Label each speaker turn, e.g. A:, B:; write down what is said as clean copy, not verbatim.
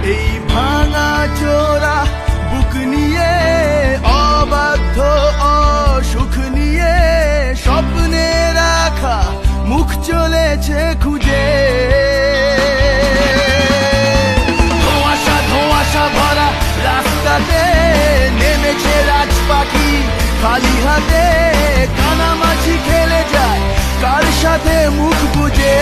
A: এই ভাঙা চোরা বুক নিয়ে, অবাধ্য অসুখ নিয়ে, স্বপ্নে রাখা মুখ চলেছে খুঁজে। ধোঁয়াশা ধোঁয়াশা ভরা রাস্তাতে নেমেছে রাজ পাখি খালি হাতে, কানামাছি খেলে যায় কার সাথে মুখ বুজে।